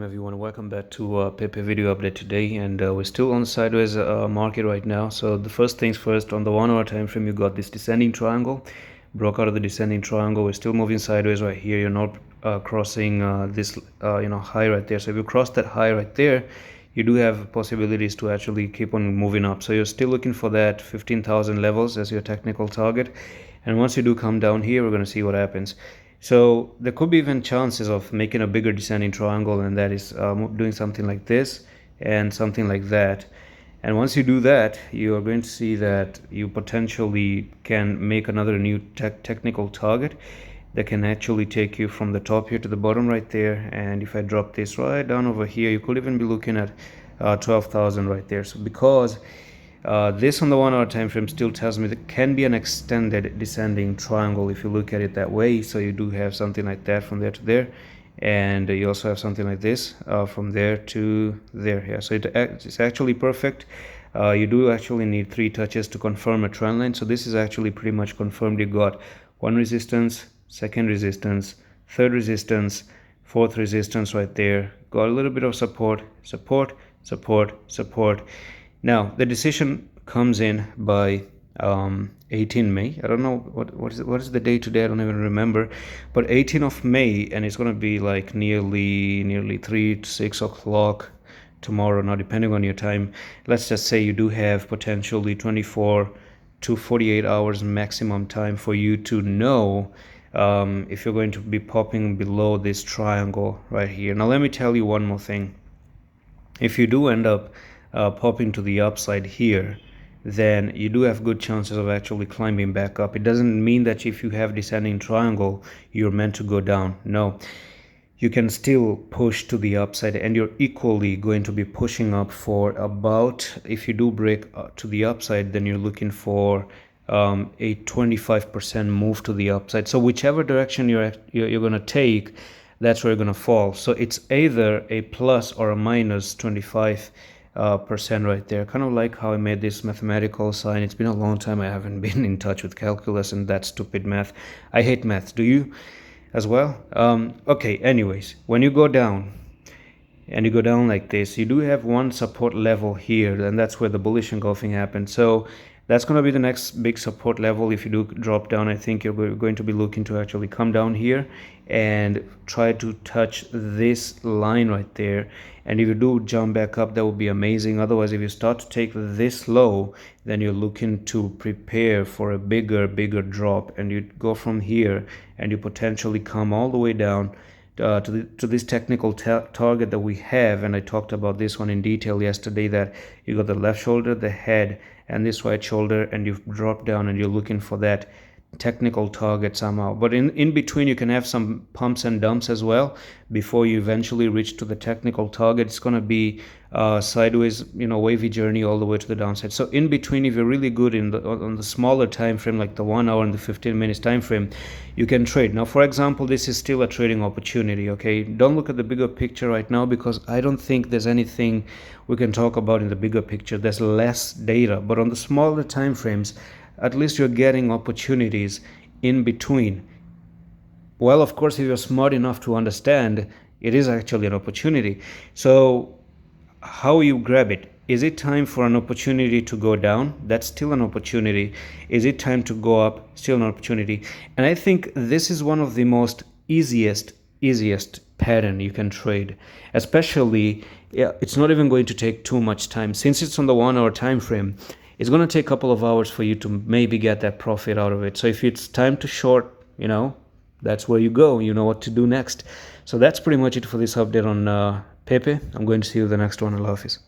Everyone, welcome back to Pepe video update today, and we're still on sideways market right now. So the first things first, on the 1 hour time frame, you got this descending triangle, broke out of the descending triangle. We're still moving sideways right here. You're not crossing this high right there. So if you cross that high right there, you do have possibilities to actually keep on moving up. So you're still looking for that 15,000 levels as your technical target, and once you do come down here, we're going to see what happens. So there could be even chances of making a bigger descending triangle, and that is doing something like this and something like that. And once you do that, you are going to see that you potentially can make another new technical target that can actually take you from the top here to the bottom right there. And if I drop this right down over here, you could even be looking at 12,000 right there. So because this on the 1 hour time frame still tells me that can be an extended descending triangle if you look at it that way. So you do have something like that from there to there, and you also have something like this from there to there. Yeah, so it's actually perfect. You do actually need 3 touches to confirm a trend line. So this is actually pretty much confirmed. You got 1 resistance, 2nd resistance, 3rd resistance, 4th resistance right there. Got a little bit of support, support, support, support. Now the decision comes in by 18 May. I don't know what is the day today. I don't even remember, but 18 of May, and it's going to be like nearly 3 to 6 o'clock tomorrow. Now depending on your time, let's just say you do have potentially 24 to 48 hours maximum time for you to know if you're going to be popping below this triangle right here. Now let me tell you one more thing. If you do end up popping to the upside here, then you do have good chances of actually climbing back up. It doesn't mean that if you have descending triangle, you're meant to go down. No, you can still push to the upside, and you're equally going to be pushing up for about, if you do break to the upside, then you're looking for a 25% move to the upside. So whichever direction you're going to take, that's where you're going to fall. So it's either a plus or a minus 25% right there. Kind of like how I made this mathematical sign. It's been a long time I haven't been in touch with calculus and that stupid math. I hate math. Do you as well? Okay, anyways, when you go down and you go down like this, you do have one support level here, and that's where the bullish engulfing happened. So that's going to be the next big support level. If you do drop down, I think you're going to be looking to actually come down here and try to touch this line right there. And if you do jump back up, that would be amazing. Otherwise, if you start to take this low, then you're looking to prepare for a bigger drop, and you go from here and you potentially come all the way down to this technical target that we have. And I talked about this one in detail yesterday, that you got the left shoulder, the head, and this right shoulder, and you've dropped down and you're looking for that technical target somehow. But in between, you can have some pumps and dumps as well before you eventually reach to the technical target. It's going to be sideways, wavy journey all the way to the downside. So in between, if you're really good on the smaller time frame, like the 1 hour and the 15 minutes time frame, you can trade. Now, for example, this is still a trading opportunity. Okay, don't look at the bigger picture right now, because I don't think there's anything we can talk about in the bigger picture. There's less data, but on the smaller time frames, at least you're getting opportunities in between. Well, of course, if you're smart enough to understand, it is actually an opportunity. So how you grab it? Is it time for an opportunity to go down? That's still an opportunity. Is it time to go up? Still an opportunity. And I think this is one of the most easiest pattern you can trade. Especially, it's not even going to take too much time. Since it's on the 1 hour time frame, it's going to take a couple of hours for you to maybe get that profit out of it. So if it's time to short, that's where you go. You know what to do next. So that's pretty much it for this update on Pepe. I'm going to see you in the next one. Allah Hafiz.